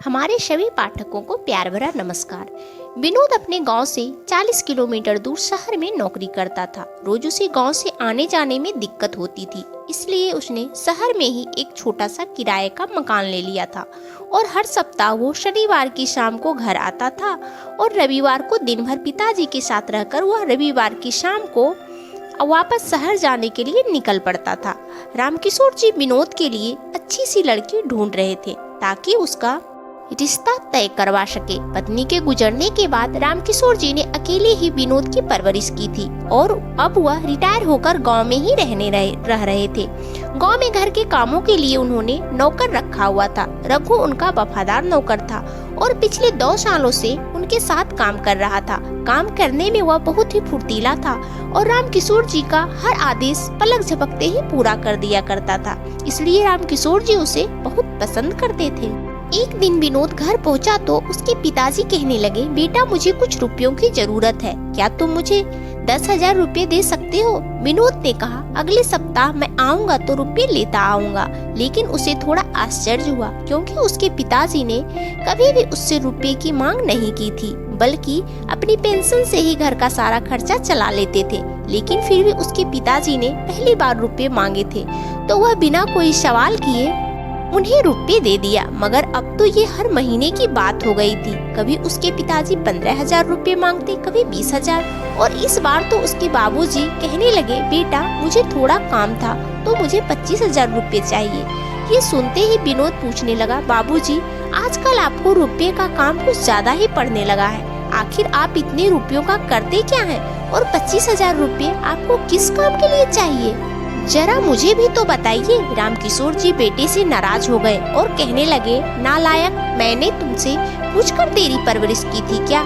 हमारे सभी पाठकों को प्यार भरा नमस्कार। विनोद अपने गांव से 40 किलोमीटर दूर शहर में नौकरी करता था। रोज उसे गांव से आने जाने में दिक्कत होती थी, इसलिए उसने शहर में ही एक छोटा सा किराए का मकान ले लिया था और हर सप्ताह वो शनिवार की शाम को घर आता था और रविवार को दिन भर पिताजी के साथ रहकर वह रविवार की शाम को वापस शहर जाने के लिए निकल पड़ता था। रामकिशोर जी विनोद के लिए अच्छी सी लड़की ढूंढ रहे थे ताकि उसका रिश्ता तय करवा सके। पत्नी के गुजरने के बाद रामकिशोर जी ने अकेले ही विनोद की परवरिश की थी और अब वह रिटायर होकर गांव में ही रह रहे थे। गांव में घर के कामों के लिए उन्होंने नौकर रखा हुआ था। रघु उनका वफादार नौकर था और पिछले 2 सालों से उनके साथ काम कर रहा था। काम करने में वह बहुत ही फुर्तीला था और रामकिशोर जी का हर आदेश पलक झपकते ही पूरा कर दिया करता था, इसलिए रामकिशोर जी उसे बहुत पसंद करते थे। एक दिन विनोद घर पहुंचा तो उसके पिताजी कहने लगे, बेटा मुझे कुछ रुपयों की जरूरत है, क्या तुम मुझे 10,000 रुपये दे सकते हो? विनोद ने कहा, अगले सप्ताह मैं आऊंगा तो रुपये लेता आऊंगा। लेकिन उसे थोड़ा आश्चर्य हुआ क्योंकि उसके पिताजी ने कभी भी उससे रुपये की मांग नहीं की थी, बल्कि अपनी पेंशन से ही घर का सारा खर्चा चला लेते थे। लेकिन फिर भी उसके पिताजी ने पहली बार रुपये मांगे थे तो वह बिना कोई सवाल किए उन्हें रुपये दे दिया। मगर अब तो ये हर महीने की बात हो गई थी। कभी उसके पिताजी 15,000 रुपये मांगते, कभी 20,000 और इस बार तो उसके बाबूजी कहने लगे, बेटा मुझे थोड़ा काम था तो मुझे 25,000 रुपये चाहिए। ये सुनते ही विनोद पूछने लगा, बाबूजी आजकल आपको रुपये का काम कुछ ज्यादा ही पड़ने लगा है, आखिर आप इतने रुपयों का करते क्या हैं? और 25,000 रुपये आपको किस काम के लिए चाहिए? जरा मुझे भी तो बताइए। रामकिशोर जी बेटे से नाराज हो गए और कहने लगे, नालायक, मैंने तुमसे पूछकर तेरी परवरिश की थी क्या?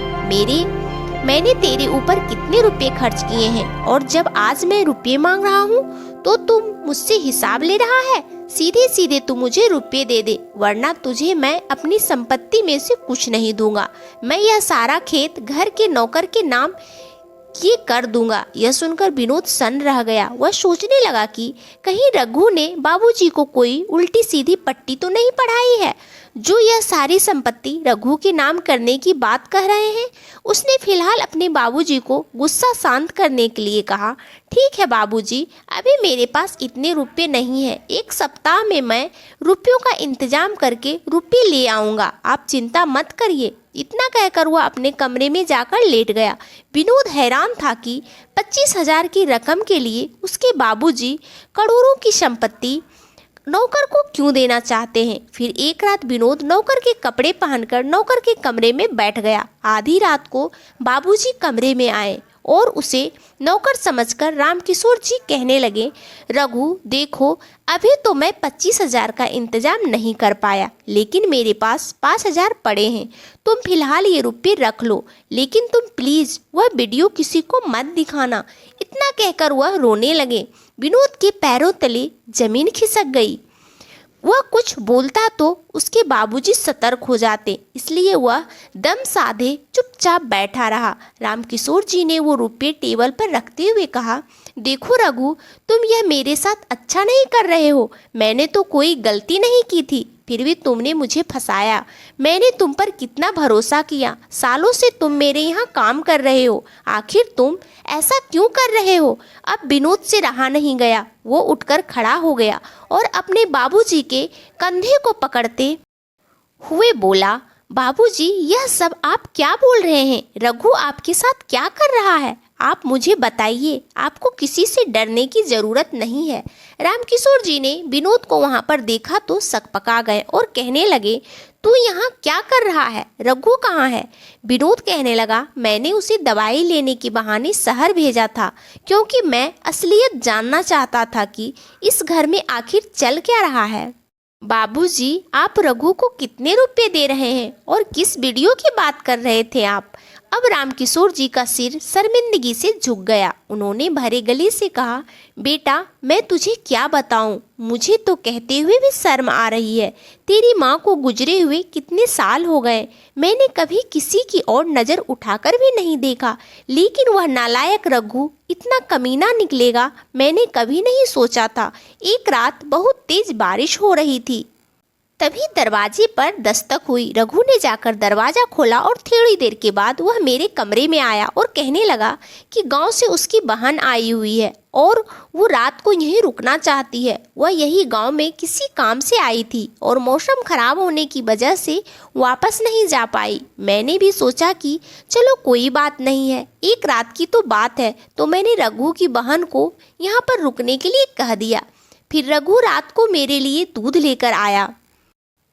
मैंने तेरे ऊपर कितने रुपए खर्च किए हैं और जब आज मैं रुपये मांग रहा हूँ तो तुम मुझसे हिसाब ले रहा है? सीधे सीधे तू मुझे रुपये दे दे, वरना तुझे मैं अपनी संपत्ति में से कुछ नहीं दूंगा। मैं यह सारा खेत घर के नौकर के नाम ये कर दूंगा। यह सुनकर विनोद सन्न रह गया। वह सोचने लगा कि कहीं रघु ने बाबूजी को कोई उल्टी सीधी पट्टी तो नहीं पढ़ाई है जो यह सारी संपत्ति रघु के नाम करने की बात कह रहे हैं। उसने फिलहाल अपने बाबूजी को गुस्सा शांत करने के लिए कहा, ठीक है बाबूजी, अभी मेरे पास इतने रुपये नहीं है, एक सप्ताह में मैं रुपयों का इंतजाम करके रुपये ले आऊँगा, आप चिंता मत करिए। इतना कहकर वह अपने कमरे में जाकर लेट गया। विनोद हैरान था कि 25,000 की रकम के लिए उसके बाबूजी करोड़ों की संपत्ति नौकर को क्यों देना चाहते हैं। फिर एक रात विनोद नौकर के कपड़े पहनकर नौकर के कमरे में बैठ गया। आधी रात को बाबूजी कमरे में आए और उसे नौकर समझकर रामकिशोर जी कहने लगे, रघु देखो, अभी तो मैं 25,000 का इंतजाम नहीं कर पाया, लेकिन मेरे पास 5,000 पड़े हैं, तुम फिलहाल ये रुपये रख लो, लेकिन तुम प्लीज वह वीडियो किसी को मत दिखाना। इतना कहकर वह रोने लगे। विनोद के पैरों तले जमीन खिसक गई। वह कुछ बोलता तो उसके बाबूजी सतर्क हो जाते, इसलिए वह दम साधे चुपचाप बैठा रहा। रामकिशोर जी ने वो रुपये टेबल पर रखते हुए कहा, देखो रघु, तुम यह मेरे साथ अच्छा नहीं कर रहे हो। मैंने तो कोई गलती नहीं की थी, फिर भी तुमने मुझे फंसाया। मैंने तुम पर कितना भरोसा किया, सालों से तुम मेरे यहाँ काम कर रहे हो, आखिर तुम ऐसा क्यों कर रहे हो? अब विनोद से रहा नहीं गया। वो उठकर खड़ा हो गया और अपने बाबूजी के कंधे को पकड़ते हुए बोला, बाबूजी यह सब आप क्या बोल रहे हैं? रघु आपके साथ क्या कर रहा है? आप मुझे बताइए, आपको किसी से डरने की जरूरत नहीं है। रामकिशोर जी ने विनोद को वहां पर देखा तो सकपका गए और कहने लगे, तू यहाँ क्या कर रहा है? रघु कहाँ है? विनोद कहने लगा, मैंने उसे दवाई लेने के बहाने शहर भेजा था क्योंकि मैं असलियत जानना चाहता था कि इस घर में आखिर चल क्या रहा है। बाबूजी, आप रघु को कितने रुपए दे रहे हैं और किस वीडियो की बात कर रहे थे आप? अब रामकिशोर जी का सिर शर्मिंदगी से झुक गया। उन्होंने भरे गले से कहा, बेटा मैं तुझे क्या बताऊं, मुझे तो कहते हुए भी शर्म आ रही है। तेरी माँ को गुजरे हुए कितने साल हो गए, मैंने कभी किसी की ओर नज़र उठाकर भी नहीं देखा, लेकिन वह नालायक रघु इतना कमीना निकलेगा मैंने कभी नहीं सोचा था। एक रात बहुत तेज बारिश हो रही थी। तभी दरवाजे पर दस्तक हुई। रघु ने जाकर दरवाजा खोला और थोड़ी देर के बाद वह मेरे कमरे में आया और कहने लगा कि गांव से उसकी बहन आई हुई है और वो रात को यहीं रुकना चाहती है। वह यही गांव में किसी काम से आई थी और मौसम खराब होने की वजह से वापस नहीं जा पाई। मैंने भी सोचा कि चलो कोई बात नहीं है, एक रात की तो बात है, तो मैंने रघु की बहन को यहाँ पर रुकने के लिए कह दिया। फिर रघु रात को मेरे लिए दूध लेकर आया।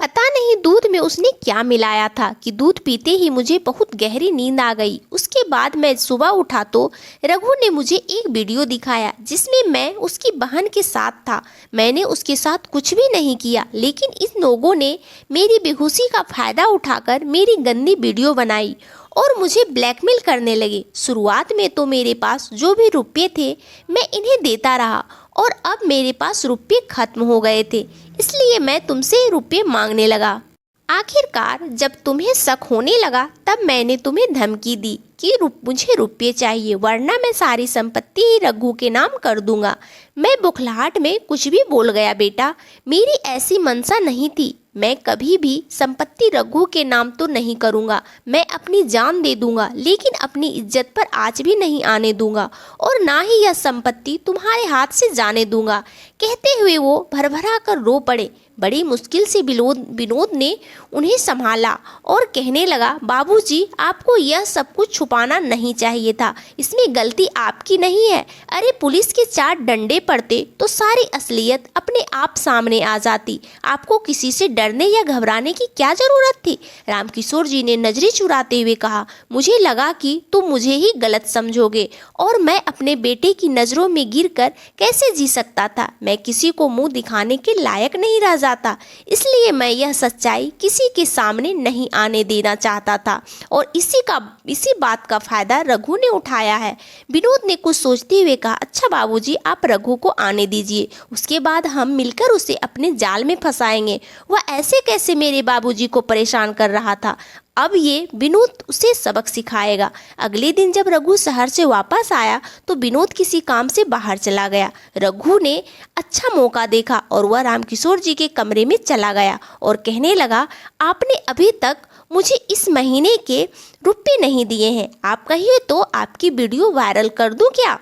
पता नहीं दूध में उसने क्या मिलाया था कि दूध पीते ही मुझे बहुत गहरी नींद आ गई। उसके बाद मैं सुबह उठा तो रघु ने मुझे एक वीडियो दिखाया जिसमें मैं उसकी बहन के साथ था। मैंने उसके साथ कुछ भी नहीं किया, लेकिन इन लोगों ने मेरी बेहोशी का फायदा उठाकर मेरी गंदी वीडियो बनाई और मुझे ब्लैकमेल करने लगे। शुरुआत में तो मेरे पास जो भी रुपये थे मैं इन्हें देता रहा और अब मेरे पास रुपये खत्म हो गए थे, इसलिए मैं तुमसे रुपये मांगने लगा। आखिरकार जब तुम्हें शक होने लगा तब मैंने तुम्हें धमकी दी कि मुझे रुपये चाहिए, वरना मैं सारी संपत्ति ही रघु के नाम कर दूंगा। मैं बुखलाहट में कुछ भी बोल गया बेटा, मेरी ऐसी मंशा नहीं थी। मैं कभी भी संपत्ति रघु के नाम तो नहीं करूंगा। मैं अपनी जान दे दूंगा, लेकिन अपनी इज्जत पर आँच भी नहीं आने दूंगा और ना ही यह संपत्ति तुम्हारे हाथ से जाने दूंगा। कहते हुए वो भरभरा कर रो पड़े। बड़ी मुश्किल से विनोद ने उन्हें संभाला और कहने लगा, बाबूजी आपको यह सब कुछ छुपाना नहीं चाहिए था, इसमें गलती आपकी नहीं है। अरे पुलिस के 4 डंडे पड़ते तो सारी असलियत अपने आप सामने आ जाती। आपको किसी से डरने या घबराने की क्या जरूरत थी। रामकिशोर जी ने नजरें चुराते हुए कहा, मुझे लगा कि तुम मुझे ही गलत समझोगे और मैं अपने बेटे की नज़रों में गिरकर कैसे जी सकता था। मैं किसी को मुंह दिखाने के लायक नहीं रह जाता, इसलिए मैं यह सच्चाई किसी के सामने नहीं आने देना चाहता था और इसी बात का फायदा रघु ने उठाया है। विनोद ने कुछ सोचते हुए कहा, अच्छा बाबूजी आप रघु को आने दीजिए, उसके बाद हम मिलकर उसे अपने जाल में फंसाएंगे। वह ऐसे कैसे मेरे बाबूजी को परेशान कर रहा था, अब ये विनोद उसे सबक सिखाएगा। अगले दिन जब रघु शहर से वापस आया तो विनोद किसी काम से बाहर चला गया। रघु ने अच्छा मौका देखा और वह रामकिशोर जी के कमरे में चला गया और कहने लगा, आपने अभी तक मुझे इस महीने के रुपये नहीं दिए हैं, आप कहिए तो आपकी वीडियो वायरल कर दूं क्या।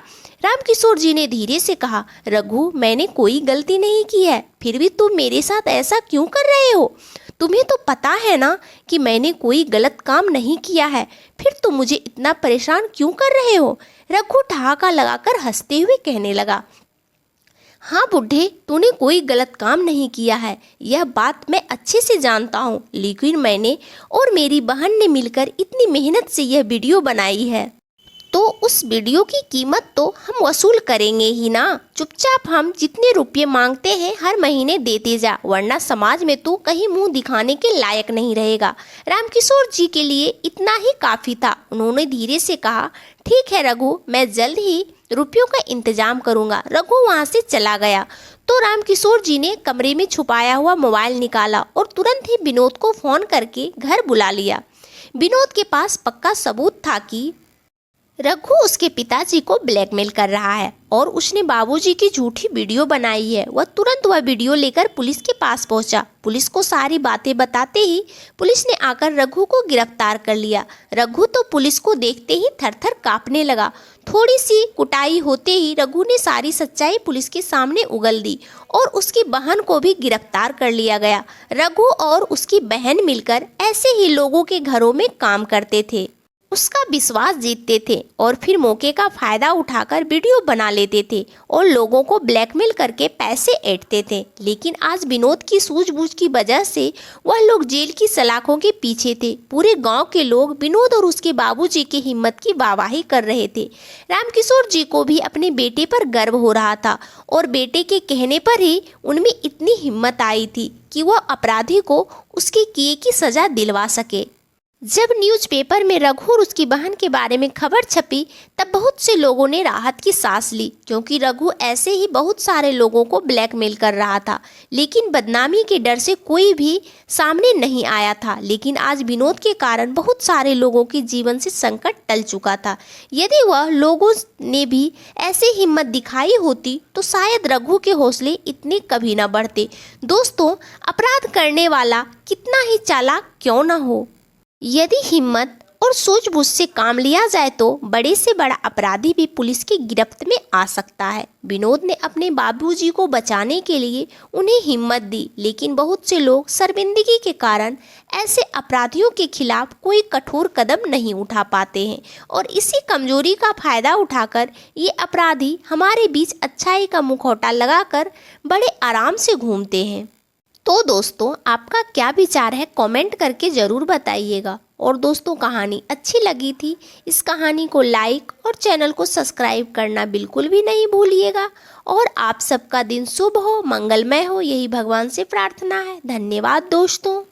रामकिशोर जी ने धीरे से कहा, रघु मैंने कोई गलती नहीं की है, फिर भी तुम मेरे साथ ऐसा क्यों कर रहे हो। तुम्हें तो पता है ना कि मैंने कोई गलत काम नहीं किया है, फिर तुम मुझे इतना परेशान क्यों कर रहे हो। रघु ठहाका लगाकर हंसते हुए कहने लगा, हाँ बुढ़े, तूने कोई गलत काम नहीं किया है, यह बात मैं अच्छे से जानता हूँ, लेकिन मैंने और मेरी बहन ने मिलकर इतनी मेहनत से यह वीडियो बनाई है, तो उस वीडियो की कीमत तो हम वसूल करेंगे ही ना। चुपचाप हम जितने रुपये मांगते हैं हर महीने देते जा, वरना समाज में तू कहीं मुंह दिखाने के लायक नहीं रहेगा। रामकिशोर जी के लिए इतना ही काफ़ी था। उन्होंने धीरे से कहा, ठीक है रघु, मैं जल्द ही रुपयों का इंतजाम करूंगा। रघु वहां से चला गया तो रामकिशोर जी ने कमरे में छुपाया हुआ मोबाइल निकाला और तुरंत ही विनोद को फ़ोन करके घर बुला लिया। विनोद के पास पक्का सबूत था कि रघु उसके पिताजी को ब्लैकमेल कर रहा है और उसने बाबूजी की झूठी वीडियो बनाई है। वह वीडियो लेकर पुलिस के पास पहुंचा। पुलिस को सारी बातें बताते ही पुलिस ने आकर रघु को गिरफ्तार कर लिया। रघु तो पुलिस को देखते ही थरथर कांपने लगा। थोड़ी सी कुटाई होते ही रघु ने सारी सच्चाई पुलिस के सामने उगल दी और उसकी बहन को भी गिरफ्तार कर लिया गया। रघु और उसकी बहन मिलकर ऐसे ही लोगों के घरों में काम करते थे, उसका विश्वास जीतते थे और फिर मौके का फायदा उठाकर वीडियो बना लेते थे और लोगों को ब्लैकमेल करके पैसे ऐंठते थे। लेकिन आज विनोद की सूझबूझ की वजह से वह लोग जेल की सलाखों के पीछे थे। पूरे गांव के लोग विनोद और उसके बाबूजी की हिम्मत की वाहवाही कर रहे थे। रामकिशोर जी को भी अपने बेटे पर गर्व हो रहा था और बेटे के कहने पर ही उनमें इतनी हिम्मत आई थी कि वह अपराधी को उसके किए की सजा दिलवा सके। जब न्यूज़पेपर में रघु और उसकी बहन के बारे में खबर छपी तब बहुत से लोगों ने राहत की सांस ली, क्योंकि रघु ऐसे ही बहुत सारे लोगों को ब्लैकमेल कर रहा था। लेकिन बदनामी के डर से कोई भी सामने नहीं आया था। लेकिन आज विनोद के कारण बहुत सारे लोगों के जीवन से संकट टल चुका था। यदि वह लोगों ने भी ऐसे हिम्मत दिखाई होती तो शायद रघु के हौसले इतने कभी न बढ़ते। दोस्तों, अपराध करने वाला कितना ही चालाक क्यों न हो, यदि हिम्मत और सूझबूझ से काम लिया जाए तो बड़े से बड़ा अपराधी भी पुलिस की गिरफ्त में आ सकता है। विनोद ने अपने बाबूजी को बचाने के लिए उन्हें हिम्मत दी, लेकिन बहुत से लोग शर्मिंदगी के कारण ऐसे अपराधियों के खिलाफ कोई कठोर कदम नहीं उठा पाते हैं और इसी कमजोरी का फायदा उठाकर ये अपराधी हमारे बीच अच्छाई का मुखौटा लगाकर बड़े आराम से घूमते हैं। तो दोस्तों, आपका क्या विचार है कमेंट करके ज़रूर बताइएगा। और दोस्तों, कहानी अच्छी लगी थी इस कहानी को लाइक और चैनल को सब्सक्राइब करना बिल्कुल भी नहीं भूलिएगा। और आप सबका दिन शुभ हो, मंगलमय हो, यही भगवान से प्रार्थना है। धन्यवाद दोस्तों।